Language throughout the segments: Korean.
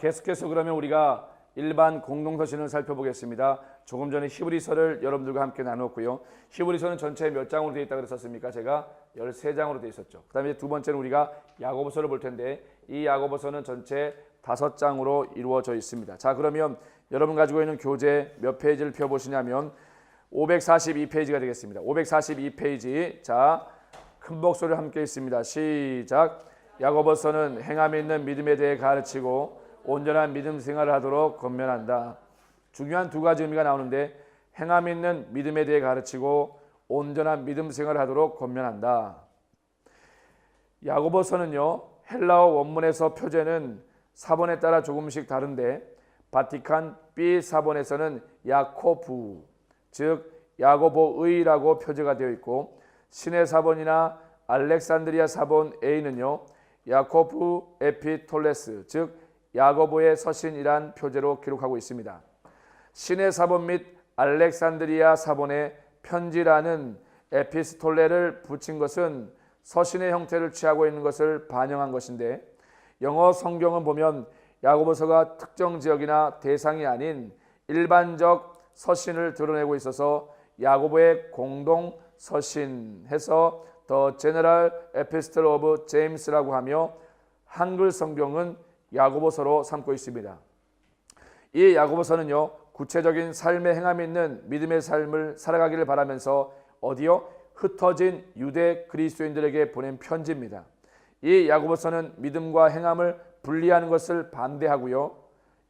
계속해서 그러면 우리가 일반 공동서신을 살펴보겠습니다. 조금 전에 히브리서를 여러분들과 함께 나눴고요. 히브리서는 전체 몇 장으로 되어 있다고 그랬었습니까? 제가 13장으로 되어 있었죠. 그 다음에 두 번째는 우리가 야고보서를 볼 텐데 이 야고보서는 전체 5장으로 이루어져 있습니다. 자, 그러면 여러분 가지고 있는 교재 몇 페이지를 펴보시냐면 542페이지가 되겠습니다. 542페이지. 자, 큰 목소리로 함께 있습니다. 시작. 야고보서는 행함이 있는 믿음에 대해 가르치고 온전한 믿음 생활을 하도록 권면한다. 중요한 두 가지 의미가 나오는데 행함이 있는 믿음에 대해 가르치고 온전한 믿음 생활을 하도록 권면한다. 야고보서는요, 헬라어 원문에서 표제는 사본에 따라 조금씩 다른데 바티칸 B 사본에서는 야코부, 즉 야고보의라고 표제가 되어 있고 신의 사본이나 알렉산드리아 사본 A는요 야코부 에피톨레스, 즉 야고보의 서신이란 표제로 기록하고 있습니다. 신의 사본 및 알렉산드리아 사본에 편지라는 에피스톨레를 붙인 것은 서신의 형태를 취하고 있는 것을 반영한 것인데 영어 성경은 보면 야고보서가 특정 지역이나 대상이 아닌 일반적 서신을 드러내고 있어서 야고보의 공동 서신 해서 The General Epistle of James라고 하며 한글 성경은 야고보서로 삼고 있습니다. 이 야고보서는요 구체적인 삶에 행함이 있는 믿음의 삶을 살아가기를 바라면서 어디요? 흩어진 유대 그리스도인들에게 보낸 편지입니다. 이 야고보서는 믿음과 행함을 분리하는 것을 반대하고요.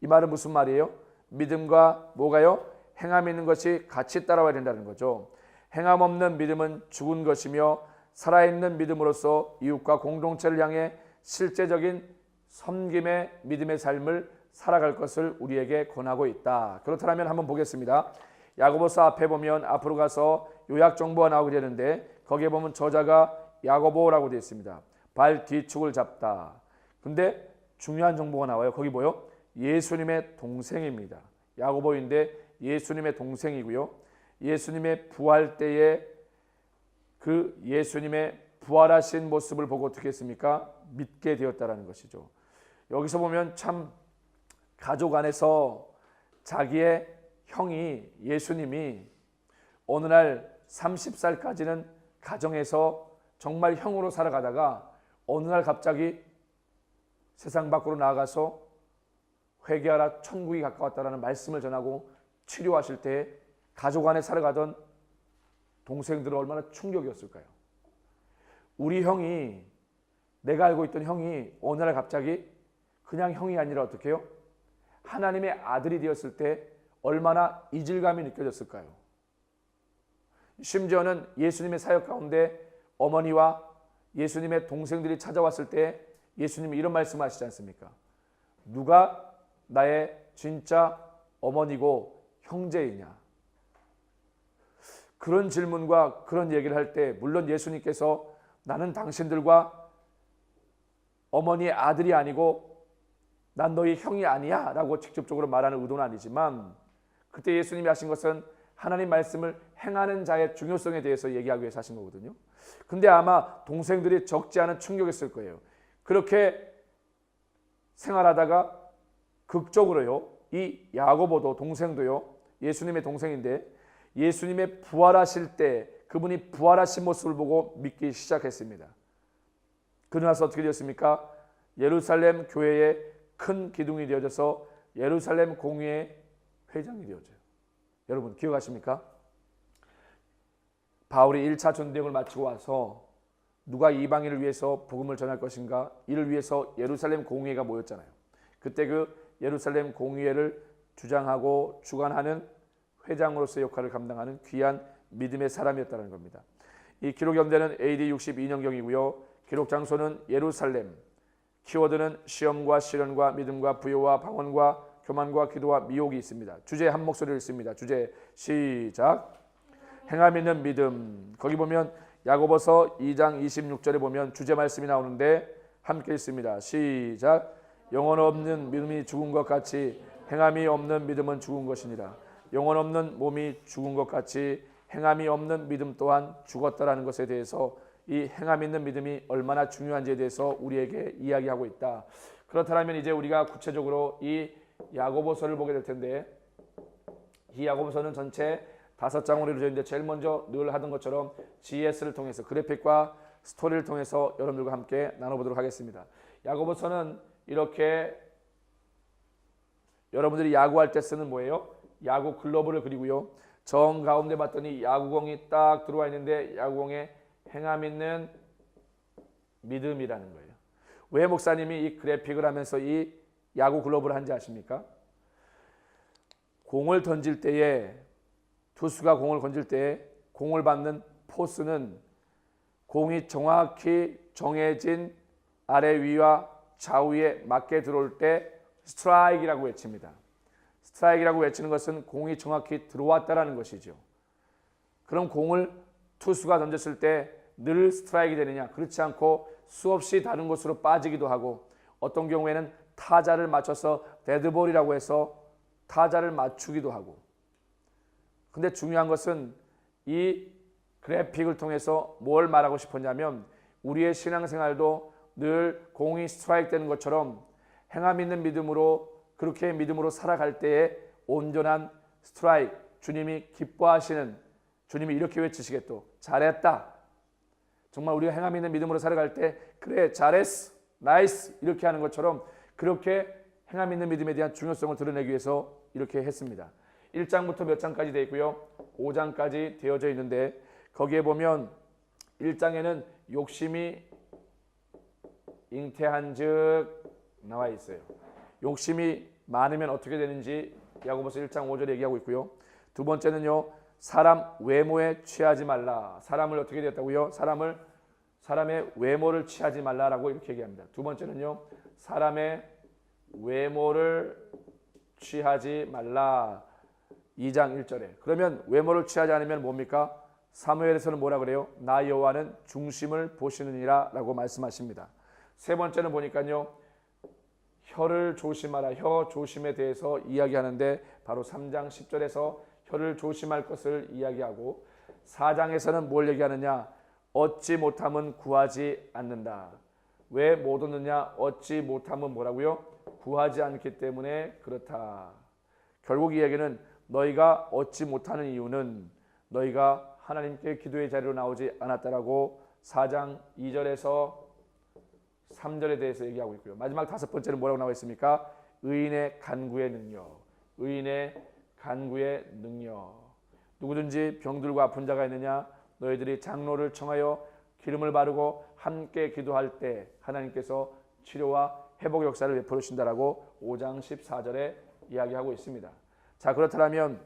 이 말은 무슨 말이에요? 믿음과 뭐가요? 행함이 있는 것이 같이 따라와야 된다는 거죠. 행함 없는 믿음은 죽은 것이며 살아있는 믿음으로써 이웃과 공동체를 향해 실제적인 섬김의 믿음의 삶을 살아갈 것을 우리에게 권하고 있다. 그렇다면 한번 보겠습니다. 야고보서 앞에 보면 앞으로 가서 요약 정보가 나오게 되는데 거기에 보면 저자가 야고보라고 되어 있습니다. 발 뒤축을 잡다. 근데 중요한 정보가 나와요. 거기 뭐요? 예수님의 동생입니다. 야고보인데 예수님의 동생이고요. 예수님의 부활 때에 그 예수님의 부활하신 모습을 보고 어떻게 했습니까? 믿게 되었다라는 것이죠. 여기서 보면 참 가족 안에서 자기의 형이 예수님이 어느 날 30살까지는 가정에서 정말 형으로 살아가다가 어느 날 갑자기 세상 밖으로 나아가서 회개하라 천국이 가까웠다라는 말씀을 전하고 치료하실 때 가족 안에 살아가던 동생들은 얼마나 충격이었을까요? 우리 형이, 내가 알고 있던 형이 어느 날 갑자기 그냥 형이 아니라 어떻게 해요? 하나님의 아들이 되었을 때 얼마나 이질감이 느껴졌을까요? 심지어는 예수님의 사역 가운데 어머니와 예수님의 동생들이 찾아왔을 때 예수님이 이런 말씀하시지 않습니까? 누가 나의 진짜 어머니고 형제이냐? 그런 질문과 그런 얘기를 할 때 물론 예수님께서 나는 당신들과 어머니의 아들이 아니고 난 너희 형이 아니야 라고 직접적으로 말하는 의도는 아니지만 그때 예수님이 하신 것은 하나님 말씀을 행하는 자의 중요성에 대해서 얘기하기 위해서 하신 거거든요. 근데 아마 동생들이 적지 않은 충격이었을 거예요. 그렇게 생활하다가 극적으로요, 이 야고보도 동생도요, 예수님의 동생인데 예수님의 부활하실 때 그분이 부활하신 모습을 보고 믿기 시작했습니다. 그러나서 어떻게 되었습니까? 예루살렘 교회의 큰 기둥이 되어져서 예루살렘 공회의 회장이 되어져요. 여러분 기억하십니까? 바울이 1차 전쟁을 마치고 와서 누가 이방인을 위해서 복음을 전할 것인가? 이를 위해서 예루살렘 공회가 모였잖아요. 그때 그 예루살렘 공회를 주장하고 주관하는 회장으로서의 역할을 감당하는 귀한 믿음의 사람이었다는 겁니다. 이 기록 연대는 AD 62년경이고요. 기록 장소는 예루살렘. 키워드는 시험과 시련과 믿음과 부요와 방언과 교만과 기도와 미혹이 있습니다. 주제 한 목소리를 읽습니다. 주제 시작. 행함 있는 믿음. 거기 보면 야고보서 2장 26절에 보면 주제 말씀이 나오는데 함께 읽습니다. 시작. 영혼 없는 믿음이 죽은 것 같이 행함이 없는 믿음은 죽은 것이니라. 영혼 없는 몸이 죽은 것 같이 행함이 없는 믿음 또한 죽었다라는 것에 대해서 이 행함 있는 믿음이 얼마나 중요한지에 대해서 우리에게 이야기하고 있다. 그렇다면 이제 우리가 구체적으로 이 야고보서를 보게 될 텐데, 이 야고보서는 전체 5장으로 이루어져 있는데 제일 먼저 늘 하던 것처럼 GS를 통해서 그래픽과 스토리를 통해서 여러분들과 함께 나눠보도록 하겠습니다. 야고보서는 이렇게 여러분들이 야구할 때 쓰는 뭐예요? 야구 글러브를 그리고요. 정 가운데 봤더니 야구공이 딱 들어와 있는데 야구공에 행함 있는 믿음이라는 거예요. 왜 목사님이 이 그래픽을 하면서 이 야구 글러브를 한지 아십니까? 공을 던질 때에 투수가 공을 던질 때에 공을 받는 포수는 공이 정확히 정해진 아래 위와 좌우에 맞게 들어올 때 스트라이크라고 외칩니다. 스트라이크라고 외치는 것은 공이 정확히 들어왔다라는 것이죠. 그럼 공을 투수가 던졌을 때 늘 스트라이크 되느냐? 그렇지 않고 수없이 다른 곳으로 빠지기도 하고 어떤 경우에는 타자를 맞춰서 데드볼이라고 해서 타자를 맞추기도 하고. 근데 중요한 것은 이 그래픽을 통해서 뭘 말하고 싶었냐면 우리의 신앙생활도 늘 공이 스트라이크 되는 것처럼 행함 있는 믿음으로 그렇게 믿음으로 살아갈 때에 온전한 스트라이크, 주님이 기뻐하시는, 주님이 이렇게 외치시겠도 잘했다. 정말 우리가 행함 있는 믿음으로 살아갈 때 그래 잘했어, 나이스 이렇게 하는 것처럼 그렇게 행함 있는 믿음에 대한 중요성을 드러내기 위해서 이렇게 했습니다. 1장부터 몇 장까지 되어 있고요. 5장까지 되어져 있는데 거기에 보면 1장에는 욕심이 잉태한 즉 나와 있어요. 욕심이 많으면 어떻게 되는지 야고보서 1장 5절에 얘기하고 있고요. 두 번째는요. 사람 외모에 취하지 말라. 사람을 어떻게 되었다고요? 사람의 외모를 취하지 말라라고 이렇게 얘기합니다. 두 번째는요. 사람의 외모를 취하지 말라. 2장 1절에. 그러면 외모를 취하지 않으면 뭡니까? 사무엘에서는 뭐라 그래요? 나 여호와는 중심을 보시느니라 라고 말씀하십니다. 세 번째는 보니까요. 혀를 조심하라. 혀 조심에 대해서 이야기하는데 바로 3장 10절에서 혀를 조심할 것을 이야기하고 4장에서는 뭘 얘기하느냐? 얻지 못함은 구하지 않는다. 왜 못 얻느냐? 얻지 못함은 뭐라고요? 구하지 않기 때문에 그렇다. 결국 이 얘기는 너희가 얻지 못하는 이유는 너희가 하나님께 기도의 자리로 나오지 않았다라고 4장 2절에서 3절에 대해서 얘기하고 있고요. 마지막 5번째는 뭐라고 나와 있습니까? 의인의 간구의 능력. 의인의 간구의 능력. 누구든지 병들고 아픈 자가 있느냐? 너희들이 장로를 청하여 기름을 바르고 함께 기도할 때 하나님께서 치료와 회복 역사를 베풀어 주신다라고 5장 14절에 이야기하고 있습니다. 자, 그렇다면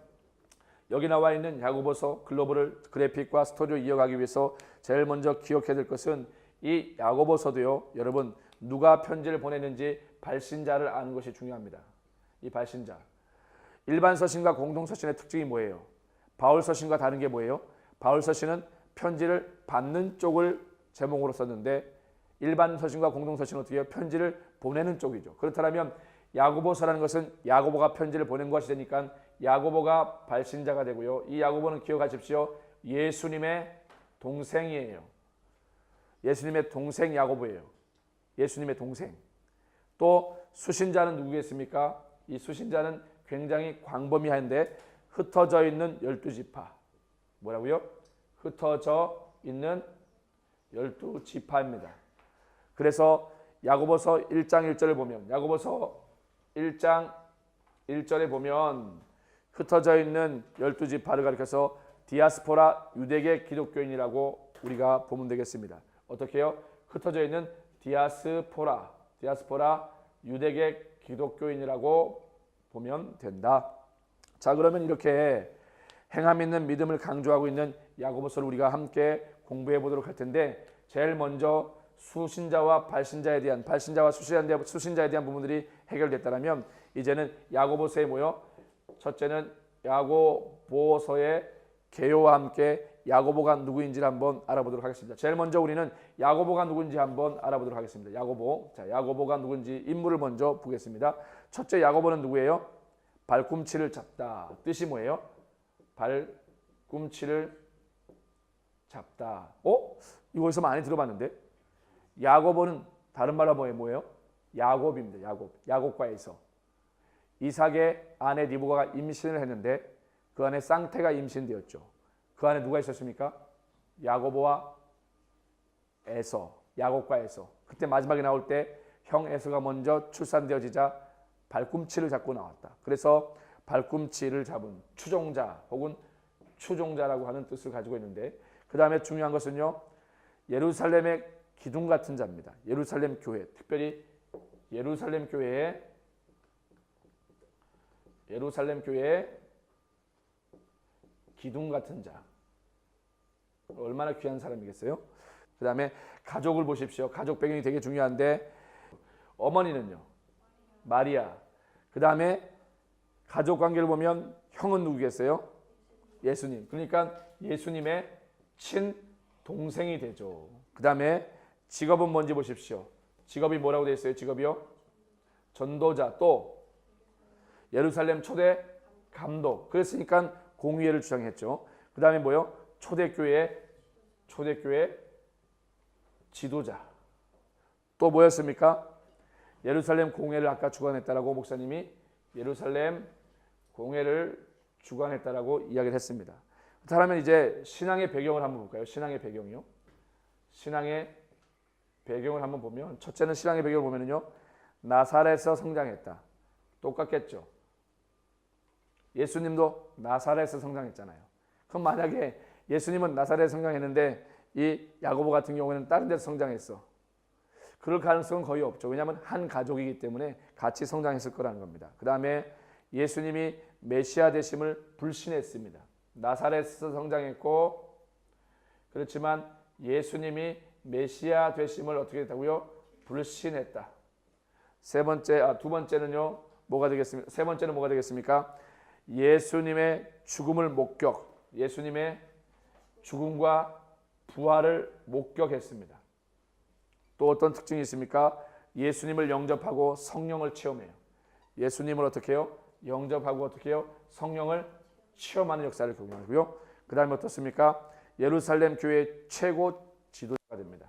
여기 나와 있는 야고보서 글로벌 그래픽과 스토리를 이어가기 위해서 제일 먼저 기억해야 될 것은 이 야고보서도요. 여러분 누가 편지를 보냈는지 발신자를 아는 것이 중요합니다. 이 발신자. 일반 서신과 공동 서신의 특징이 뭐예요? 바울 서신과 다른 게 뭐예요? 바울 서신은 편지를 받는 쪽을 제목으로 썼는데 일반 서신과 공동 서신은 어떻게 해요? 편지를 보내는 쪽이죠. 그렇다면 야고보서라는 것은 야고보가 편지를 보낸 것이 되니까 야고보가 발신자가 되고요. 이 야고보는 기억하십시오. 예수님의 동생이에요. 예수님의 동생 야고보예요. 예수님의 동생. 또 수신자는 누구겠습니까? 이 수신자는 굉장히 광범위한데 흩어져 있는 12지파. 뭐라고요? 흩어져 있는 12지파입니다. 그래서 야고보서 1장 1절을 보면 야고보서 1장 1절에 보면 흩어져 있는 12지파를 가리켜서 디아스포라 유대계 기독교인이라고 우리가 보면 되겠습니다. 어떻게 해요? 흩어져 있는 디아스포라 유대계 기독교인이라고 보면 된다. 자, 그러면 이렇게 행함 있는 믿음을 강조하고 있는 야고보서를 우리가 함께 공부해 보도록 할 텐데 제일 먼저 수신자와 발신자에 대한 발신자와 수신자에 대한 부분들이 해결됐다면 이제는 야고보서에 모여 첫째는 야고보서의 개요와 함께 야고보가 누구인지를 한번 알아보도록 하겠습니다. 제일 먼저 우리는 야고보가 누군지 한번 알아보도록 하겠습니다. 야고보. 자, 야고보가 누군지 인물을 먼저 보겠습니다. 첫째 야고보는 누구예요? 발꿈치를 잡다. 뜻이 뭐예요? 발꿈치를 잡다. 이거 어디서 많이 들어봤는데. 야고보는 다른 말로 뭐예요? 야곱입니다. 야곱과에서 이삭의 아내 리브가가 임신을 했는데 그 안에 쌍태가 임신되었죠. 그 안에 누가 있었습니까? 야고보와 에서, 야곱과 에서. 그때 마지막에 나올 때 형 에서가 먼저 출산되어지자 발꿈치를 잡고 나왔다. 그래서 발꿈치를 잡은 추종자 혹은 추종자라고 하는 뜻을 가지고 있는데, 그 다음에 중요한 것은요, 예루살렘의 기둥 같은 자입니다. 예루살렘 교회, 특별히 예루살렘 교회의 기둥 같은 자. 얼마나 귀한 사람이겠어요? 그 다음에 가족을 보십시오. 가족 배경이 되게 중요한데, 어머니는요, 마리아. 그 다음에 가족 관계를 보면 형은 누구겠어요? 예수님. 그러니까 예수님의 친동생이 되죠. 그 다음에 직업은 뭔지 보십시오. 직업이 뭐라고 되어 있어요? 직업이요? 전도자. 또 예루살렘 초대 감독. 그랬으니까 공의회를 주장했죠. 그 다음에 뭐요? 초대교회 지도자. 또 뭐였습니까? 예루살렘 공회를 아까 주관했다라고 목사님이 예루살렘 공회를 주관했다라고 이야기를 했습니다. 그렇다면 이제 신앙의 배경을 한번 볼까요? 신앙의 배경이요. 신앙의 배경을 한번 보면, 첫째는 신앙의 배경을 보면은요, 나사렛에서 성장했다. 똑같겠죠. 예수님도 나사렛에서 성장했잖아요. 그럼 만약에 예수님은 나사렛에서 성장했는데 이 야고보 같은 경우에는 다른 데서 성장했어. 그럴 가능성은 거의 없죠. 왜냐하면 한 가족이기 때문에 같이 성장했을 거라는 겁니다. 그 다음에 예수님이 메시아 되심을 불신했습니다. 나사렛에서 성장했고, 그렇지만 예수님이 메시아 되심을 어떻게 했다고요? 불신했다. 두 번째는요, 뭐가 되겠습니까? 세 번째는 뭐가 되겠습니까? 예수님의 죽음을 목격, 예수님의 죽음과 부활을 목격했습니다. 또 어떤 특징이 있습니까? 예수님을 영접하고 성령을 체험해요. 예수님을 어떻게 해요? 영접하고 어떻게 해요? 성령을 체험하는 역사를 경험하고요. 그 다음에 어떻습니까? 예루살렘 교회의 최고 지도자가 됩니다.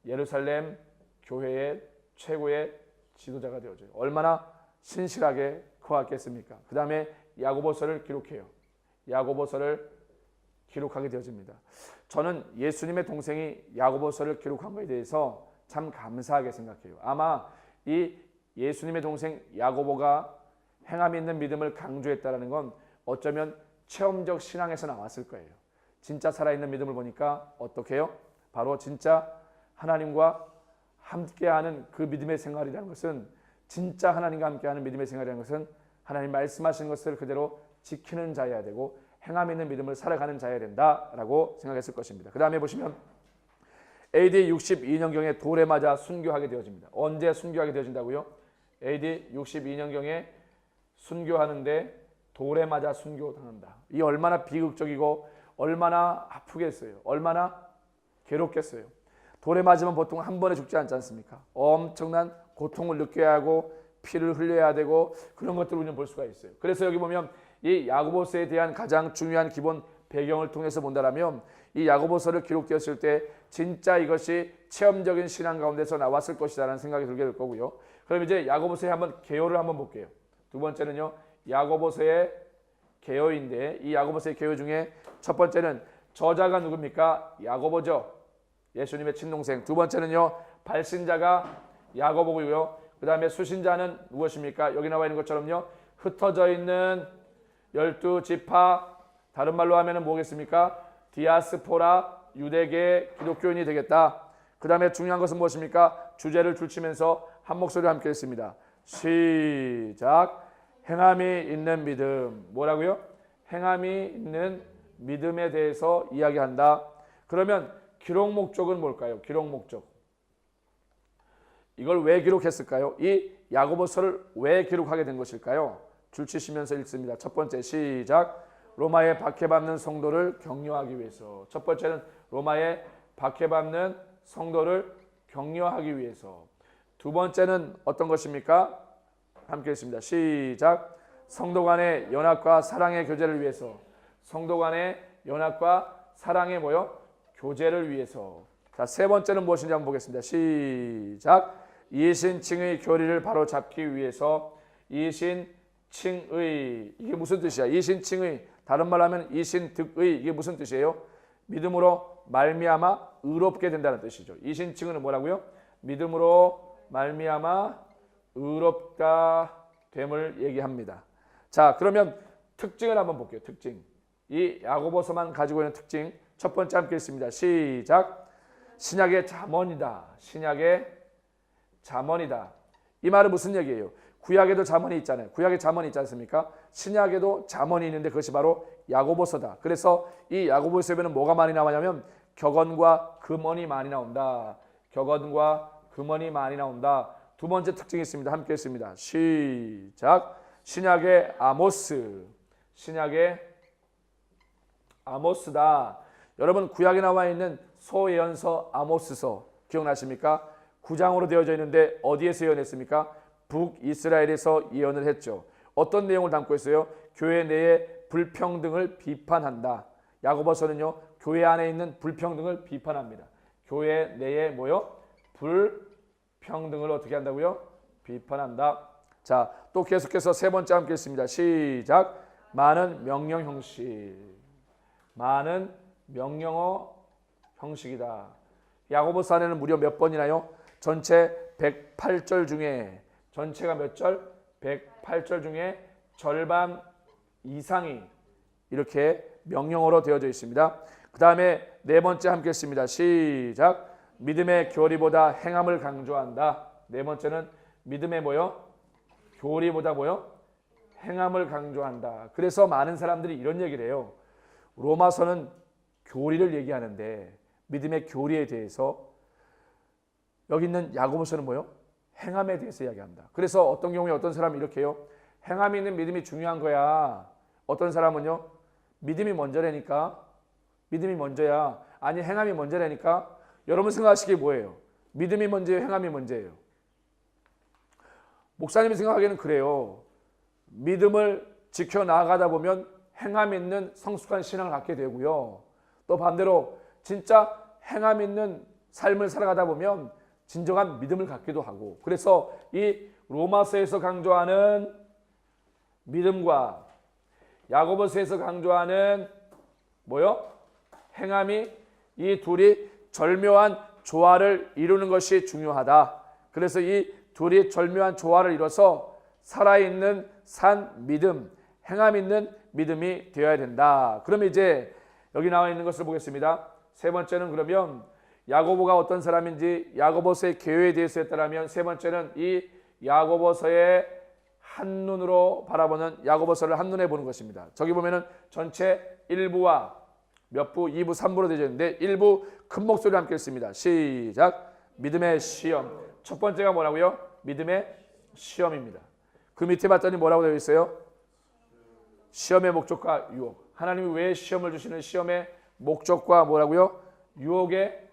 예루살렘 교회의 최고의 지도자가 되어져요. 얼마나 신실하게 거하겠습니까? 그 다음에 야고보서를 기록해요. 야고보서를 기록하게 되어집니다. 저는 예수님의 동생이 야고보서를 기록한 것에 대해서 참 감사하게 생각해요. 아마 이 예수님의 동생 야고보가 행함이 있는 믿음을 강조했다는 건 어쩌면 체험적 신앙에서 나왔을 거예요. 진짜 살아있는 믿음을 보니까 어떻게 해요? 바로 진짜 하나님과 함께하는 그 믿음의 생활이라는 것은, 진짜 하나님과 함께하는 믿음의 생활이라는 것은 하나님 말씀하신 것을 그대로 지키는 자여야 되고 행함 있는 믿음을 살아가는 자여야 된다라고 생각했을 것입니다. 그 다음에 보시면 AD 62년경에 돌에 맞아 순교하게 되어집니다. 언제 순교하게 되어진다고요? AD 62년경에 순교하는데 돌에 맞아 순교당한다. 이 얼마나 비극적이고 얼마나 아프겠어요. 얼마나 괴롭겠어요. 돌에 맞으면 보통 한 번에 죽지 않지 않습니까? 엄청난 고통을 느껴야 하고 피를 흘려야 되고 그런 것들을 우리는 볼 수가 있어요. 그래서 여기 보면 이 야고보서에 대한 가장 중요한 기본 배경을 통해서 본다면, 이 야고보서를 기록되었을 때 진짜 이것이 체험적인 신앙 가운데서 나왔을 것이라는 생각이 들게 될 거고요. 그럼 이제 야고보서의 한번 개요를 한번 볼게요. 두 번째는요, 야고보서의 개요인데, 이 야고보서의 개요 중에 첫 번째는 저자가 누굽니까? 야고보죠. 예수님의 친동생. 두 번째는요, 발신자가 야고보고요. 그 다음에 수신자는 무엇입니까? 여기 나와 있는 것처럼요, 흩어져 있는 12지파, 다른 말로 하면 뭐겠습니까? 디아스포라, 유대계 기독교인이 되겠다. 그 다음에 중요한 것은 무엇입니까? 주제를 줄치면서 한 목소리로 함께 했습니다. 시작. 행함이 있는 믿음. 뭐라고요? 행함이 있는 믿음에 대해서 이야기한다. 그러면 기록 목적은 뭘까요? 기록 목적. 이걸 왜 기록했을까요? 이 야고보서를 왜 기록하게 된 것일까요? 줄치시면서 읽습니다. 첫 번째, 시작. 로마에 박해받는 성도를 격려하기 위해서. 첫 번째는 로마에 박해받는 성도를 격려하기 위해서. 두 번째는 어떤 것입니까? 함께 읽습니다. 시작. 성도 간의 연합과 사랑의 교제를 위해서. 성도 간의 연합과 사랑의 뭐요? 교제를 위해서. 자, 세 번째는 무엇인지 한번 보겠습니다. 시작. 이신칭의 교리를 바로 잡기 위해서. 이신칭의, 이게 무슨 뜻이야? 이신칭의, 다른 말로 하면 이신득의, 이게 무슨 뜻이에요? 믿음으로 말미암아 의롭게 된다는 뜻이죠. 이신칭은 뭐라고요? 믿음으로 말미암아 의롭다 됨을 얘기합니다. 자, 그러면 특징을 한번 볼게요. 특징. 이 야고보서만 가지고 있는 특징. 첫 번째 함께 있습니다. 시작. 신약의 잠언이다. 신약의 잠언이다. 이 말은 무슨 얘기예요? 구약에도 잠언이 있잖아요. 구약에 잠언이 있지 않습니까? 신약에도 잠언이 있는데 그것이 바로 야고보서다. 그래서 이 야고보서에는 뭐가 많이 나오냐면 격언과 금언이 많이 나온다. 격언과 금언이 많이 나온다. 두 번째 특징이 있습니다. 함께 있습니다. 시작. 신약의 아모스. 신약의 아모스다. 여러분 구약에 나와 있는 소예언서 아모스서 기억나십니까? 9장으로 되어져 있는데 어디에서 예언했습니까? 북이스라엘에서 예언을 했죠. 어떤 내용을 담고 있어요? 교회 내의 불평등을 비판한다. 야고보서는요, 교회 안에 있는 불평등을 비판합니다. 교회 내에 뭐요? 불평등을 어떻게 한다고요? 비판한다. 자, 또 계속해서 세 번째 함께 있습니다. 시작. 많은 명령 형식. 많은 명령어 형식이다. 야고보서 안에는 무려 몇 번이나요? 전체 108절 중에, 전체가 몇 절? 108절 중에 절반 이상이 이렇게 명령어로 되어져 있습니다. 그 다음에 네 번째 함께 했습니다. 시작. 믿음의 교리보다 행함을 강조한다. 네 번째는 믿음의 뭐요? 교리보다 뭐요? 행함을 강조한다. 그래서 많은 사람들이 이런 얘기를 해요. 로마서는 교리를 얘기하는데 믿음의 교리에 대해서, 여기 있는 야고보서는 뭐요? 행함에 대해서 이야기한다. 그래서 어떤 경우에 어떤 사람이 이렇게 해요. 행함이 있는 믿음이 중요한 거야. 어떤 사람은요. 믿음이 먼저라니까. 믿음이 먼저야. 아니 행함이 먼저라니까. 여러분 생각하시기에 뭐예요? 믿음이 먼저예요? 행함이 먼저예요? 목사님이 생각하기에는 그래요. 믿음을 지켜나가다 보면 행함 있는 성숙한 신앙을 갖게 되고요. 또 반대로 진짜 행함 있는 삶을 살아가다 보면 진정한 믿음을 갖기도 하고. 그래서 이 로마서에서 강조하는 믿음과 야고보서에서 강조하는 뭐요? 행함이, 이 둘이 절묘한 조화를 이루는 것이 중요하다. 그래서 이 둘이 절묘한 조화를 이뤄서 살아있는 산 믿음, 행함 있는 믿음이 되어야 된다. 그럼 이제 여기 나와 있는 것을 보겠습니다. 세 번째는 그러면 야고보가 어떤 사람인지 야고보서의 계획에 대해서 했다면, 세 번째는 이 야고보서의 한눈으로 바라보는, 야고보서를 한눈에 보는 것입니다. 저기 보면은 전체 1부와 몇 부, 2부, 3부로 되어 있는데 1부 큰 목소리로 함께 읽습니다. 시작. 믿음의 시험. 첫 번째가 뭐라고요? 믿음의 시험입니다. 그 밑에 봤더니 뭐라고 되어 있어요? 시험의 목적과 유혹. 하나님이 왜 시험을 주시는 시험의 목적과 뭐라고요? 유혹의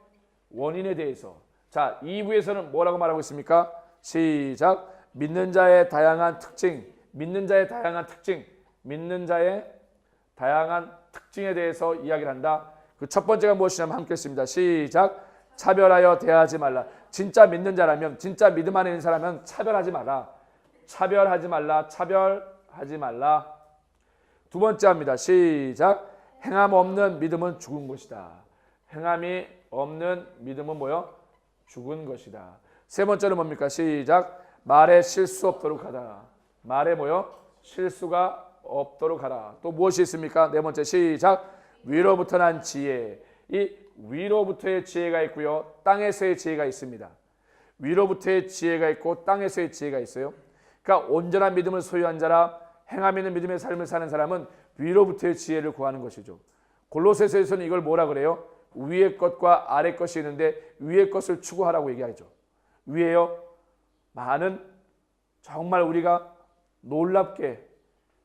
원인에 대해서. 자, 2부에서는 뭐라고 말하고 있습니까? 시작. 믿는 자의 다양한 특징. 믿는 자의 다양한 특징. 믿는 자의 다양한 특징에 대해서 이야기를 한다. 그 첫 번째가 무엇이냐면 함께 했습니다. 시작. 차별하여 대하지 말라. 진짜 믿는 자라면, 진짜 믿음 안에 있는 사람은 차별하지 마라. 차별하지 말라. 차별하지 말라. 두 번째 합니다. 시작. 행함 없는 믿음은 죽은 것이다. 행함이 없는 믿음은 뭐요? 죽은 것이다. 세 번째는 뭡니까? 시작. 말에 실수 없도록 하다. 말에 뭐요? 실수가 없도록 하라. 또 무엇이 있습니까? 네 번째 시작. 위로부터 난 지혜. 이 위로부터의 지혜가 있고요. 땅에서의 지혜가 있습니다. 위로부터의 지혜가 있고 땅에서의 지혜가 있어요. 그러니까 온전한 믿음을 소유한 자라, 행함 있는 믿음의 삶을 사는 사람은 위로부터의 지혜를 구하는 것이죠. 골로새서에서는 이걸 뭐라 그래요? 위의 것과 아래 것이 있는데 위의 것을 추구하라고 얘기하죠. 위에요. 많은 정말 우리가 놀랍게,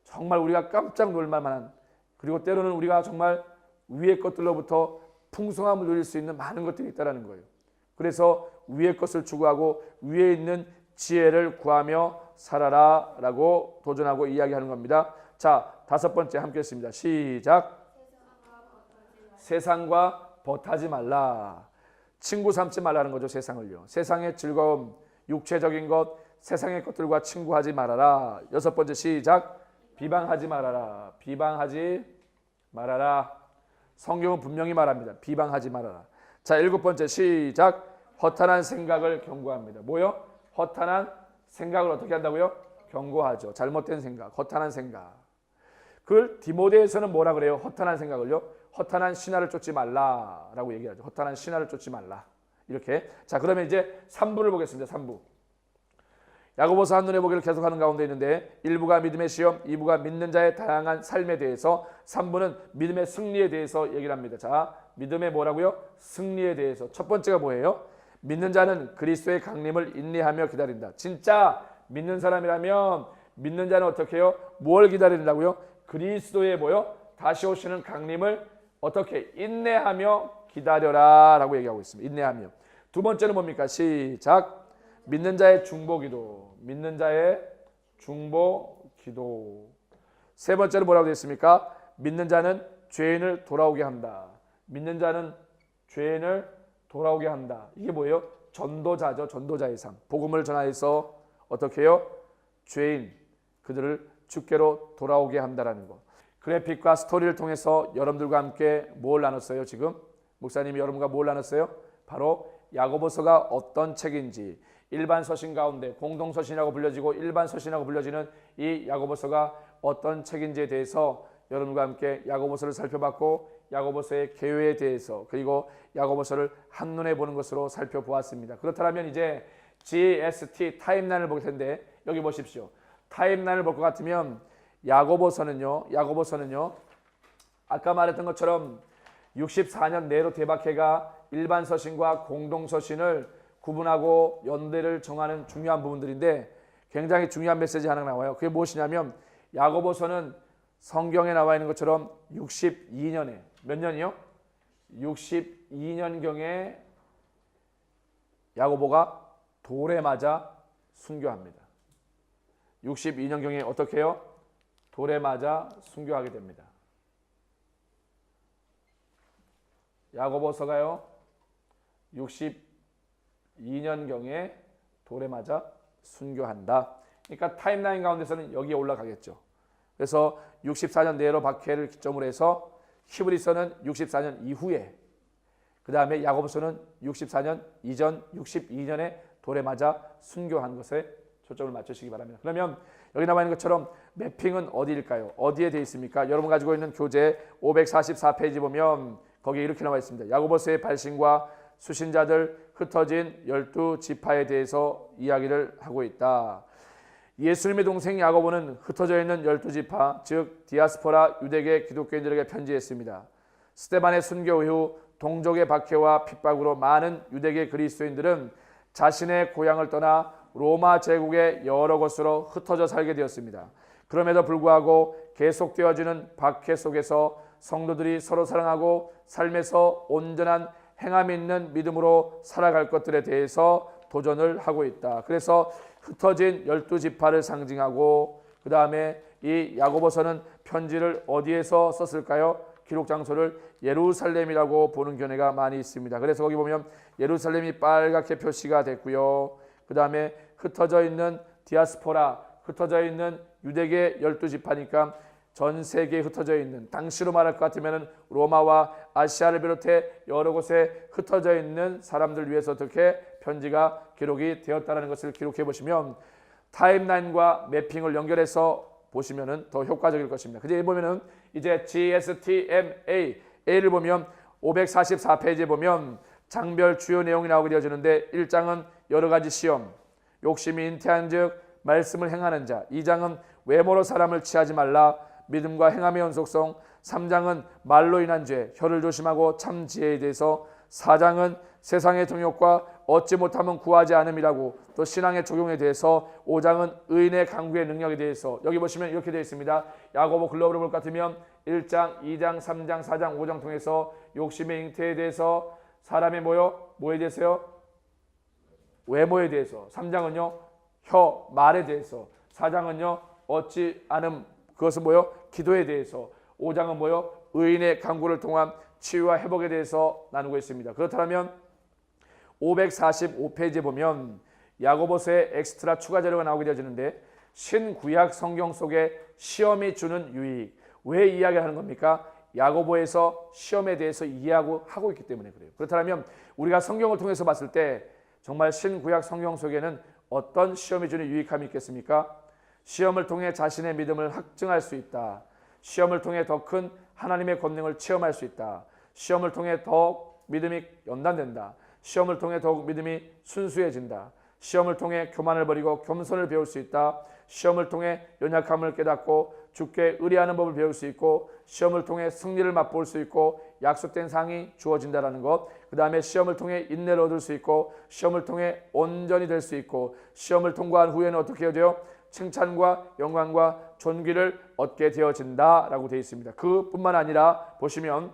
정말 우리가 깜짝 놀랄만한, 그리고 때로는 우리가 정말 위의 것들로부터 풍성함을 누릴 수 있는 많은 것들이 있다는 거예요. 그래서 위의 것을 추구하고 위에 있는 지혜를 구하며 살아라 라고 도전하고 이야기하는 겁니다. 자, 다섯 번째 함께 했습니다. 시작. 세상과 벗하지 말라. 친구 삼지 말라는 거죠. 세상을요. 세상의 즐거움, 육체적인 것, 세상의 것들과 친구하지 말아라. 여섯 번째 시작. 비방하지 말아라. 비방하지 말아라. 성경은 분명히 말합니다. 비방하지 말아라. 자, 일곱 번째 시작. 허탄한 생각을 경고합니다. 뭐요? 허탄한 생각을 어떻게 한다고요? 경고하죠. 잘못된 생각, 허탄한 생각. 그걸 디모데에서는 뭐라 그래요? 허탄한 생각을요? 허탄한 신화를 쫓지 말라라고 얘기하죠. 허탄한 신화를 쫓지 말라. 이렇게. 자, 그러면 이제 3부를 보겠습니다. 3부. 야고보서 한눈에 보기를 계속하는 가운데 있는데 1부가 믿음의 시험, 2부가 믿는 자의 다양한 삶에 대해서, 3부는 믿음의 승리에 대해서 얘기를 합니다. 자, 믿음의 뭐라고요? 승리에 대해서. 첫 번째가 뭐예요? 믿는 자는 그리스도의 강림을 인내하며 기다린다. 진짜 믿는 사람이라면 믿는 자는 어떻게 해요? 뭘 기다린다고요? 그리스도의 뭐요? 다시 오시는 강림을 어떻게 인내하며 기다려라 라고 얘기하고 있습니다. 인내하며. 두 번째는 뭡니까? 시작. 믿는 자의 중보기도. 믿는 자의 중보기도. 세 번째는 뭐라고 되어 있습니까? 믿는 자는 죄인을 돌아오게 한다. 믿는 자는 죄인을 돌아오게 한다. 이게 뭐예요? 전도자죠. 전도자의 삶. 복음을 전하여서 어떻게 해요? 죄인 그들을 주께로 돌아오게 한다라는 것. 그래픽과 스토리를 통해서 여러분들과 함께 뭘 나눴어요? 지금 목사님이 여러분과 뭘 나눴어요? 바로 야고보서가 어떤 책인지, 일반 서신 가운데 공동 서신이라고 불려지고 일반 서신이라고 불려지는 이 야고보서가 어떤 책인지에 대해서 여러분과 함께 야고보서를 살펴봤고, 야고보서의 개요에 대해서, 그리고 야고보서를 한눈에 보는 것으로 살펴보았습니다. 그렇다면 이제 GST 타임라인을 볼 텐데, 여기 보십시오. 타임라인을 볼 것 같으면 야고보서는요 아까 말했던 것처럼 64년 네로 대박해가 일반 서신과 공동 서신을 구분하고 연대를 정하는 중요한 부분들인데, 굉장히 중요한 메시지 하나 나와요. 그게 무엇이냐면, 야고보서는 성경에 나와 있는 것처럼 62년에 몇 년이요? 62년경에 야고보가 돌에 맞아 순교합니다. 62년경에 어떻게 해요? 돌에 맞아 순교하게 됩니다. 야고보서가요 62년경에 돌에 맞아 순교한다. 그러니까 타임라인 가운데서는 여기에 올라가겠죠. 그래서 64년 네로 박해를 기점으로 해서 히브리서는 64년 이후에, 그 다음에 야고보서는 64년 이전 62년에 돌에 맞아 순교한 것에 초점을 맞추시기 바랍니다. 그러면 여기 나와 있는 것처럼 매핑은 어디일까요? 어디에 되어 있습니까? 여러분 가지고 있는 교재 544페이지 보면 거기에 이렇게 나와 있습니다. 야고보서의 발신과 수신자들, 흩어진 12지파에 대해서 이야기를 하고 있다. 예수님의 동생 야고보는 흩어져 있는 12지파, 즉 디아스포라 유대계 기독교인들에게 편지했습니다. 스데반의 순교 이후 동족의 박해와 핍박으로 많은 유대계 그리스도인들은 자신의 고향을 떠나 로마 제국의 여러 곳으로 흩어져 살게 되었습니다. 그럼에도 불구하고 계속되어지는 박해 속에서 성도들이 서로 사랑하고 삶에서 온전한 행함 있는 믿음으로 살아갈 것들에 대해서 도전을 하고 있다. 그래서 흩어진 12지파를 상징하고, 그 다음에 이 야고보서는 편지를 어디에서 썼을까요? 기록 장소를 예루살렘이라고 보는 견해가 많이 있습니다. 그래서 거기 보면 예루살렘이 빨갛게 표시가 됐고요. 그 다음에 흩어져 있는 디아스포라, 흩어져 있는 유대계 12지파니까 전 세계에 흩어져 있는, 당시로 말할 것 같으면 로마와 아시아를 비롯해 여러 곳에 흩어져 있는 사람들 위해서 어떻게 편지가 기록이 되었다는 것을 기록해 보시면 타임라인과 매핑을 연결해서 보시면 더 효과적일 것입니다. 그제 보면은 이제 GSTMA A를 보면 544페이지에 보면 장별 주요 내용이 나오게 되어지는데, 1장은 여러 가지 시험, 욕심이 잉태한 즉 말씀을 행하는 자, 2장은 외모로 사람을 취하지 말라, 믿음과 행함의 연속성, 3장은 말로 인한 죄, 혀를 조심하고 참 지혜에 대해서, 4장은 세상의 정욕과 얻지 못하면 구하지 않음이라고, 또 신앙의 적용에 대해서, 5장은 의인의 강구의 능력에 대해서. 여기 보시면 이렇게 되어 있습니다. 야고보 글로브를 볼 것 같으면 1장, 2장, 3장, 4장, 5장 통해서 욕심의 잉태에 대해서, 사람의 뭐에 대해서요? 외모에 대해서. 3장은요 혀, 말에 대해서. 4장은요 얻지 않음, 그것은 기도에 대해서. 5장은 의인의 강구를 통한 치유와 회복에 대해서 나누고 있습니다. 그렇다면 545페이지에 보면 야고보서의 엑스트라 추가 자료가 나오게 되어지는데 신구약 성경 속에 시험이 주는 유익, 왜 이야기를 하는 겁니까? 야고보에서 시험에 대해서 이해하고 있기 때문에 그래요. 그렇다면 우리가 성경을 통해서 봤을 때 정말 신구약 성경 속에는 어떤 시험이 주는 유익함이 있겠습니까? 시험을 통해 자신의 믿음을 확증할 수 있다. 시험을 통해 더 큰 하나님의 권능을 체험할 수 있다. 시험을 통해 더욱 믿음이 연단된다. 시험을 통해 더욱 믿음이 순수해진다. 시험을 통해 교만을 버리고 겸손을 배울 수 있다. 시험을 통해 연약함을 깨닫고 주께 의뢰하는 법을 배울 수 있고 시험을 통해 승리를 맛볼 수 있고 약속된 상이 주어진다는 것. 그 다음에 시험을 통해 인내를 얻을 수 있고 시험을 통해 온전히 될 수 있고 시험을 통과한 후에는 어떻게 해야 돼요? 칭찬과 영광과 존귀를 얻게 되어진다라고 되어 있습니다. 그뿐만 아니라 보시면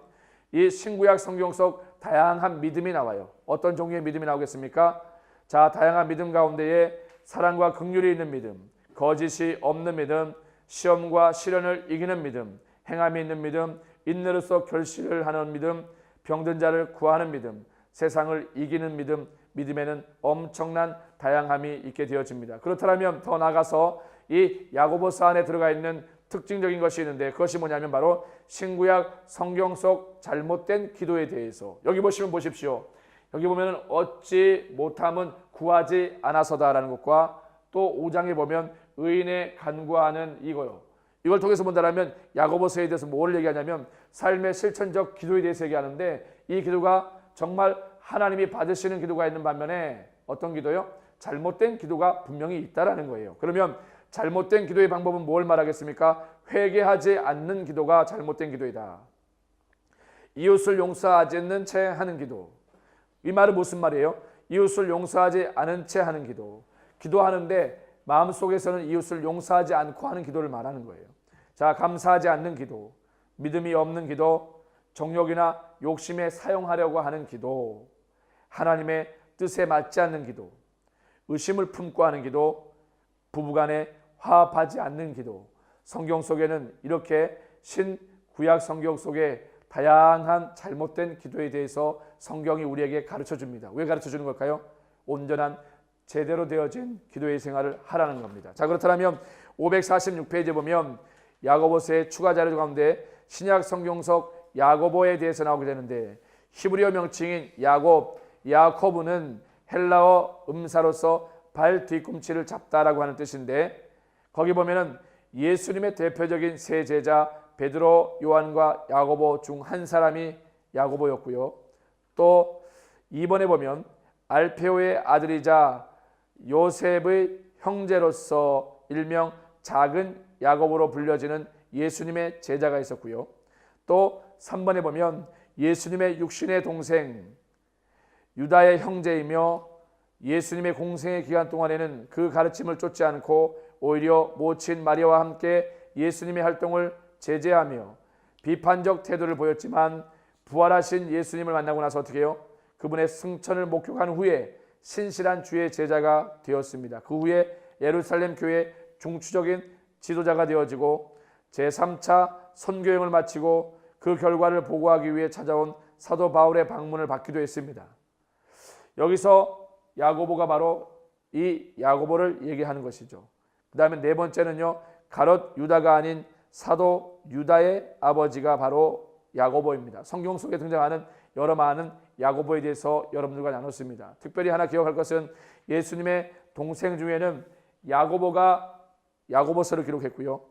이 신구약 성경 속 다양한 믿음이 나와요. 어떤 종류의 믿음이 나오겠습니까? 자, 다양한 믿음 가운데에 사랑과 긍휼이 있는 믿음, 거짓이 없는 믿음, 시험과 시련을 이기는 믿음, 행함이 있는 믿음, 인내로서 결실을 하는 믿음, 병든 자를 구하는 믿음, 세상을 이기는 믿음, 믿음에는 엄청난 다양함이 있게 되어집니다. 그렇다면 더 나아가서 이 야고보서 안에 들어가 있는 특징적인 것이 있는데 그것이 뭐냐면 바로 신구약 성경 속 잘못된 기도에 대해서 여기 보십시오. 여기 보면 얻지 못함은 구하지 않아서다라는 것과 또 5장에 보면 의인의 간구하는 이거요. 이걸 통해서 본다면 야고보서에 대해서 뭘 얘기하냐면 삶의 실천적 기도에 대해서 얘기하는데 이 기도가 정말 하나님이 받으시는 기도가 있는 반면에 어떤 기도요? 잘못된 기도가 분명히 있다라는 거예요. 그러면 잘못된 기도의 방법은 뭘 말하겠습니까? 회개하지 않는 기도가 잘못된 기도이다. 이웃을 용서하지 않는 채 하는 기도. 이 말은 무슨 말이에요? 이웃을 용서하지 않은 채 하는 기도. 기도하는데 마음속에서는 이웃을 용서하지 않고 하는 기도를 말하는 거예요. 자, 감사하지 않는 기도, 믿음이 없는 기도, 정욕이나 욕심에 사용하려고 하는 기도, 하나님의 뜻에 맞지 않는 기도, 의심을 품고 하는 기도, 부부간에 화합하지 않는 기도. 성경 속에는 이렇게 신구약 성경 속에 다양한 잘못된 기도에 대해서 성경이 우리에게 가르쳐 줍니다. 왜 가르쳐 주는 걸까요? 온전한 제대로 되어진 기도의 생활을 하라는 겁니다. 자, 그렇다면 546페이지에 보면 야고보서의 추가 자료 가운데 신약 성경 속 야고보에 대해서 나오게 되는데 히브리어 명칭인 야코브는 헬라어 음사로서 발 뒤꿈치를 잡다라고 하는 뜻인데 거기 보면은 예수님의 대표적인 세 제자 베드로, 요한과 야고보 중 한 사람이 야고보였고요. 또 2번에 보면 알페오의 아들이자 요셉의 형제로서 일명 작은 야고보로 불려지는 예수님의 제자가 있었고요. 또 3번에 보면 예수님의 육신의 동생 유다의 형제이며 예수님의 공생의 기간 동안에는 그 가르침을 쫓지 않고 오히려 모친 마리아와 함께 예수님의 활동을 제재하며 비판적 태도를 보였지만 부활하신 예수님을 만나고 나서 어떻게 해요? 그분의 승천을 목격한 후에 신실한 주의 제자가 되었습니다. 그 후에 예루살렘 교회 중추적인 지도자가 되어지고 제3차 선교행을 마치고 그 결과를 보고하기 위해 찾아온 사도 바울의 방문을 받기도 했습니다. 여기서 야고보가 바로 이 야고보를 얘기하는 것이죠. 그 다음에 네 번째는요, 가롯 유다가 아닌 사도 유다의 아버지가 바로 야고보입니다. 성경 속에 등장하는 여러 많은 야고보에 대해서 여러분들과 나눴습니다. 특별히 하나 기억할 것은 예수님의 동생 중에는 야고보가 야고보서를 기록했고요.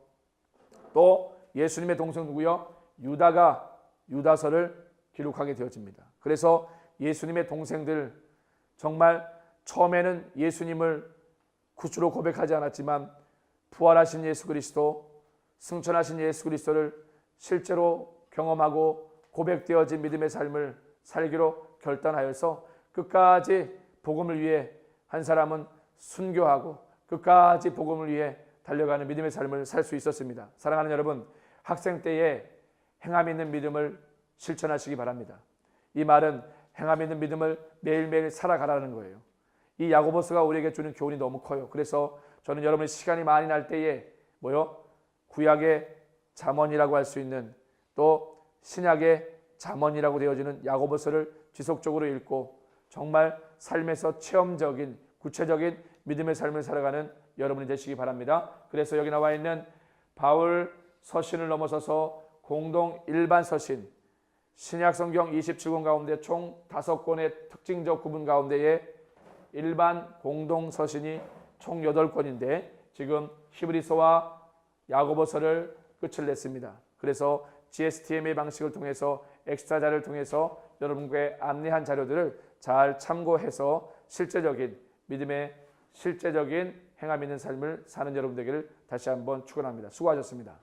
또 예수님의 동생 누구요? 유다가 유다서를 기록하게 되어집니다. 그래서 예수님의 동생들 정말 처음에는 예수님을 구주로 고백하지 않았지만 부활하신 예수 그리스도, 승천하신 예수 그리스도를 실제로 경험하고 고백되어진 믿음의 삶을 살기로 결단하여서 끝까지 복음을 위해 한 사람은 순교하고 끝까지 복음을 위해 달려가는 믿음의 삶을 살 수 있었습니다. 사랑하는 여러분, 학생 때에 행함 있는 믿음을 실천하시기 바랍니다. 이 말은 행함 있는 믿음을 매일매일 살아가라는 거예요. 이 야고보서가 우리에게 주는 교훈이 너무 커요. 그래서 저는 여러분의 시간이 많이 날 때에 구약의 잠언이라고 할 수 있는 또 신약의 잠언이라고 되어지는 야고보서를 지속적으로 읽고 정말 삶에서 체험적인 구체적인 믿음의 삶을 살아가는 여러분이 되시기 바랍니다. 그래서 여기 나와 있는 바울 서신을 넘어서서 공동 일반 서신, 신약성경 27권 가운데 총 5권의 특징적 구분 가운데에 일반 공동 서신이 총 8권인데 지금 히브리서와 야고보서를 끝을 냈습니다. 그래서 GSTM의 방식을 통해서 엑스트라자를 통해서 여러분께 안내한 자료들을 잘 참고해서 실제적인 믿음의 실제적인 행함 있는 삶을 사는 여러분 되기를 다시 한번 축원합니다. 수고하셨습니다.